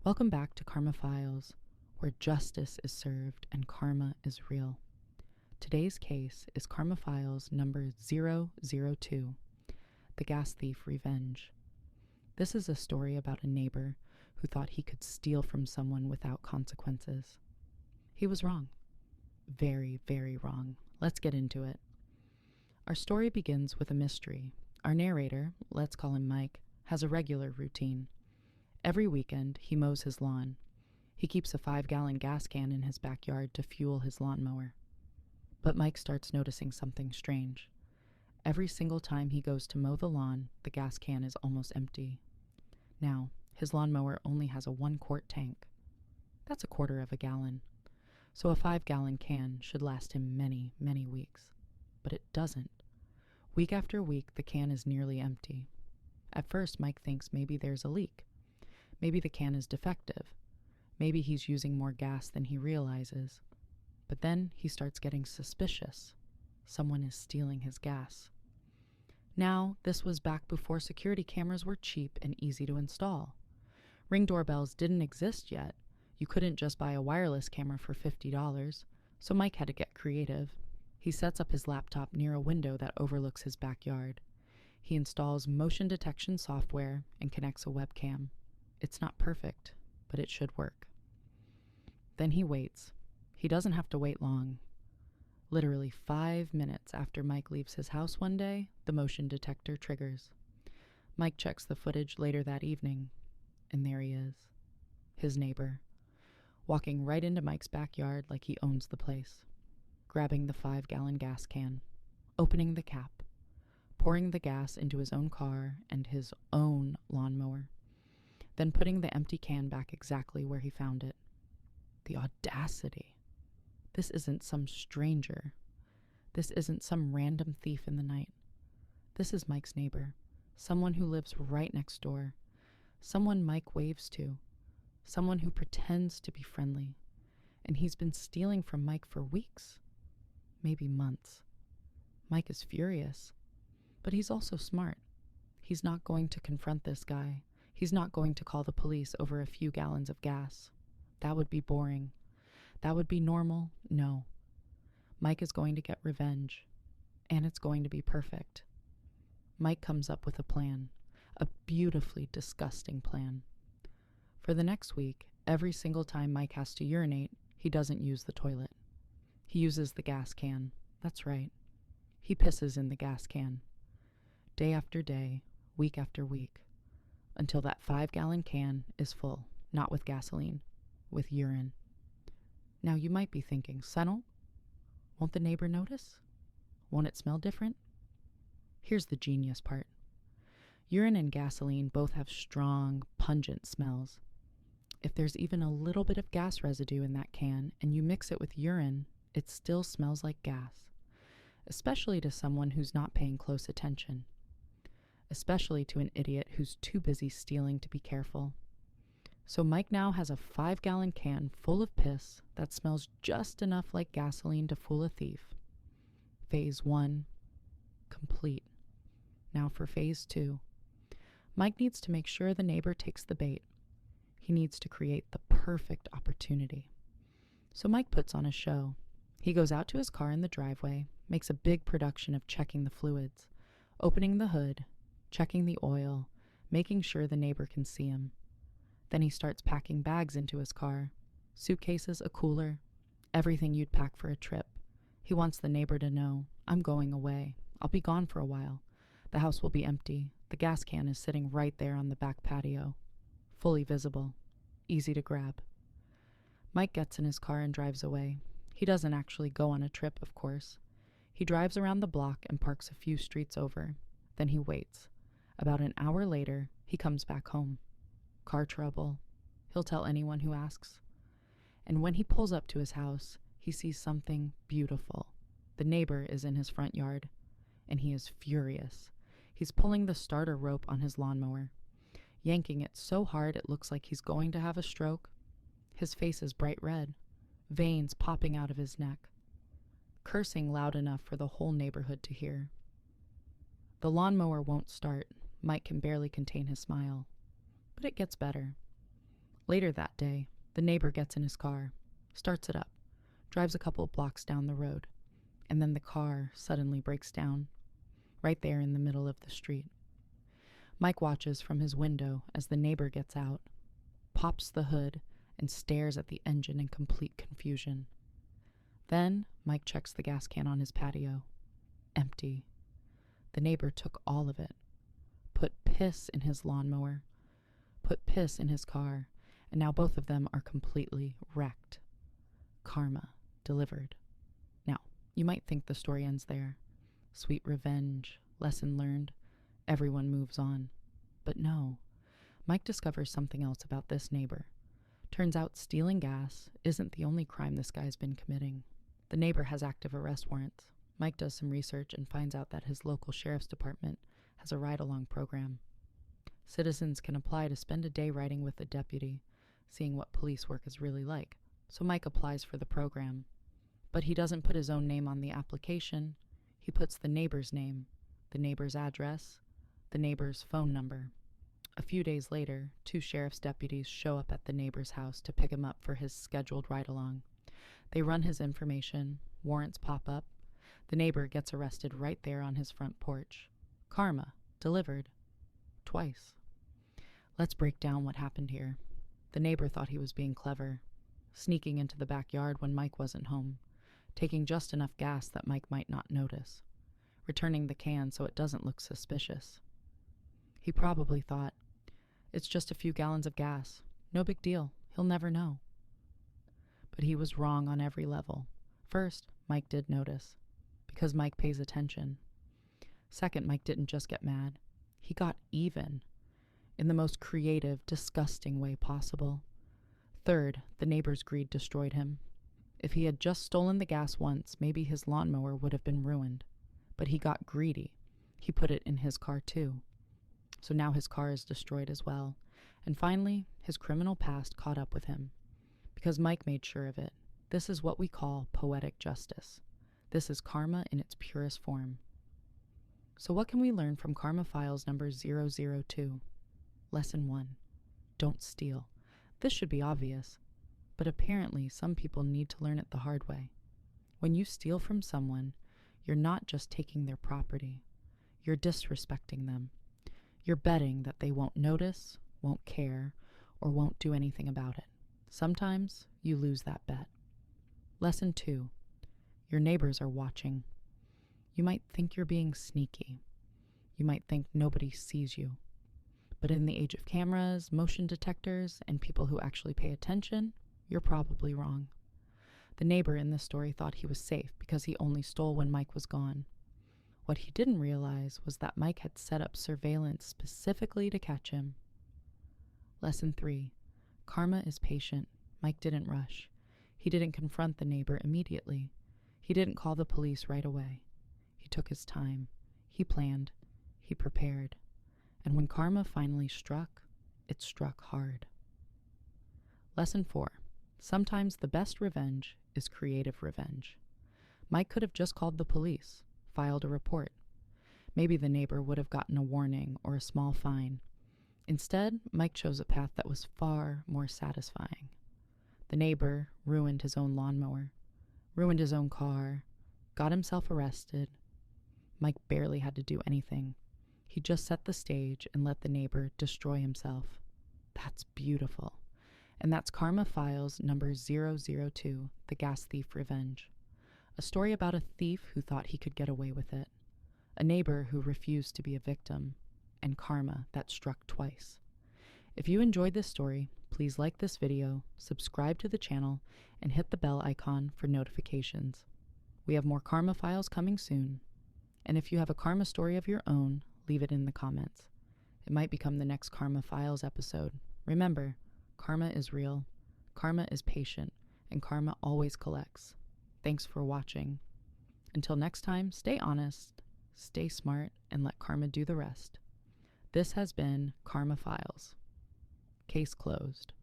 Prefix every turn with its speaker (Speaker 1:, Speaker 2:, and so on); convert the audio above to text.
Speaker 1: Welcome back to Karma Files, where justice is served and karma is real. Today's case is Karma Files number 002, The Gas Thief Revenge. This is a story about a neighbor who thought he could steal from someone without consequences. He was wrong. Very, very wrong. Let's get into it. Our story begins with a mystery. Our narrator, let's call him Mike, has a regular routine. Every weekend, he mows his lawn. He keeps a 5-gallon gas can in his backyard to fuel his lawnmower. But Mike starts noticing something strange. Every single time he goes to mow the lawn, the gas can is almost empty. Now, his lawnmower only has a 1-quart tank. That's a quarter of a gallon. So a 5-gallon can should last him many, many weeks. But it doesn't. Week after week, the can is nearly empty. At first, Mike thinks maybe there's a leak. Maybe the can is defective. Maybe he's using more gas than he realizes. But then he starts getting suspicious. Someone is stealing his gas. Now, this was back before security cameras were cheap and easy to install. Ring doorbells didn't exist yet. You couldn't just buy a wireless camera for $50, so Mike had to get creative. He sets up his laptop near a window that overlooks his backyard. He installs motion detection software and connects a webcam. It's not perfect, but it should work. Then he waits. He doesn't have to wait long. Literally 5 minutes after Mike leaves his house one day, the motion detector triggers. Mike checks the footage later that evening, and there he is, his neighbor, walking right into Mike's backyard like he owns the place, grabbing the 5-gallon gas can, opening the cap, pouring the gas into his own car and his own lawnmower, then putting the empty can back exactly where he found it. The audacity. This isn't some stranger. This isn't some random thief in the night. This is Mike's neighbor, someone who lives right next door, someone Mike waves to, someone who pretends to be friendly, and he's been stealing from Mike for weeks, maybe months. Mike is furious, but he's also smart. He's not going to confront this guy. He's not going to call the police over a few gallons of gas. That would be boring. That would be normal. No. Mike is going to get revenge, and it's going to be perfect. Mike comes up with a plan, a beautifully disgusting plan. For the next week, every single time Mike has to urinate, he doesn't use the toilet. He uses the gas can. That's right. He pisses in the gas can. Day after day, week after week, until that 5-gallon can is full, not with gasoline, with urine. Now you might be thinking, Senel, won't the neighbor notice? Won't it smell different? Here's the genius part. Urine and gasoline both have strong, pungent smells. If there's even a little bit of gas residue in that can and you mix it with urine, it still smells like gas, especially to someone who's not paying close attention. Especially to an idiot who's too busy stealing to be careful. So Mike now has a 5-gallon can full of piss that smells just enough like gasoline to fool a thief. Phase 1, complete. Now for phase 2. Mike needs to make sure the neighbor takes the bait. He needs to create the perfect opportunity. So Mike puts on a show. He goes out to his car in the driveway, makes a big production of checking the fluids, opening the hood, checking the oil, making sure the neighbor can see him. Then he starts packing bags into his car, suitcases, a cooler, everything you'd pack for a trip. He wants the neighbor to know, I'm going away. I'll be gone for a while. The house will be empty. The gas can is sitting right there on the back patio, fully visible, easy to grab. Mike gets in his car and drives away. He doesn't actually go on a trip, of course. He drives around the block and parks a few streets over. Then he waits. About an hour later, he comes back home. Car trouble. He'll tell anyone who asks. And when he pulls up to his house, he sees something beautiful. The neighbor is in his front yard, and he is furious. He's pulling the starter rope on his lawnmower, yanking it so hard it looks like he's going to have a stroke. His face is bright red, veins popping out of his neck, cursing loud enough for the whole neighborhood to hear. The lawnmower won't start. Mike can barely contain his smile. But it gets better. Later that day, the neighbor gets in his car, starts it up, drives a couple blocks down the road, and then the car suddenly breaks down, right there in the middle of the street. Mike watches from his window as the neighbor gets out, pops the hood, and stares at the engine in complete confusion. Then Mike checks the gas can on his patio. Empty. The neighbor took all of it, put piss in his lawnmower, put piss in his car, and now both of them are completely wrecked. Karma delivered. Now, you might think the story ends there. Sweet revenge, lesson learned, everyone moves on. But no, Mike discovers something else about this neighbor. Turns out stealing gas isn't the only crime this guy's been committing. The neighbor has active arrest warrants. Mike does some research and finds out that his local sheriff's department has a ride-along program. Citizens can apply to spend a day riding with a deputy, seeing what police work is really like. So Mike applies for the program. But he doesn't put his own name on the application. He puts the neighbor's name, the neighbor's address, the neighbor's phone number. A few days later, 2 sheriff's deputies show up at the neighbor's house to pick him up for his scheduled ride-along. They run his information, warrants pop up. The neighbor gets arrested right there on his front porch. Karma delivered. Twice. Let's break down what happened here. The neighbor thought he was being clever, sneaking into the backyard when Mike wasn't home, taking just enough gas that Mike might not notice, returning the can so it doesn't look suspicious. He probably thought, it's just a few gallons of gas. No big deal. He'll never know. But he was wrong on every level. First, Mike did notice, because Mike pays attention. Second, Mike didn't just get mad. He got even, in the most creative, disgusting way possible. Third, the neighbor's greed destroyed him. If he had just stolen the gas once, maybe his lawnmower would have been ruined. But he got greedy. He put it in his car too. So now his car is destroyed as well. And finally, his criminal past caught up with him. Because Mike made sure of it. This is what we call poetic justice. This is karma in its purest form. So what can we learn from Karma Files number 002? Lesson 1. Don't steal. This should be obvious. But apparently some people need to learn it the hard way. When you steal from someone, you're not just taking their property. You're disrespecting them. You're betting that they won't notice, won't care, or won't do anything about it. Sometimes you lose that bet. Lesson 2. Your neighbors are watching. You might think you're being sneaky. You might think nobody sees you. But in the age of cameras, motion detectors, and people who actually pay attention, you're probably wrong. The neighbor in this story thought he was safe because he only stole when Mike was gone. What he didn't realize was that Mike had set up surveillance specifically to catch him. Lesson 3. Karma is patient. Mike didn't rush. He didn't confront the neighbor immediately. He didn't call the police right away. He took his time. He planned. He prepared. And when karma finally struck, it struck hard. Lesson 4. Sometimes the best revenge is creative revenge. Mike could have just called the police, filed a report. Maybe the neighbor would have gotten a warning or a small fine. Instead, Mike chose a path that was far more satisfying. The neighbor ruined his own lawnmower, ruined his own car, got himself arrested. Mike barely had to do anything. He just set the stage and let the neighbor destroy himself. That's beautiful. And that's Karma Files number 002, The Gas Thief Revenge. A story about a thief who thought he could get away with it, a neighbor who refused to be a victim, and karma that struck twice. If you enjoyed this story, please like this video, subscribe to the channel, and hit the bell icon for notifications. We have more Karma Files coming soon. And if you have a karma story of your own, leave it in the comments. It might become the next Karma Files episode. Remember, karma is real, karma is patient, and karma always collects. Thanks for watching. Until next time, stay honest, stay smart, and let karma do the rest. This has been Karma Files. Case closed.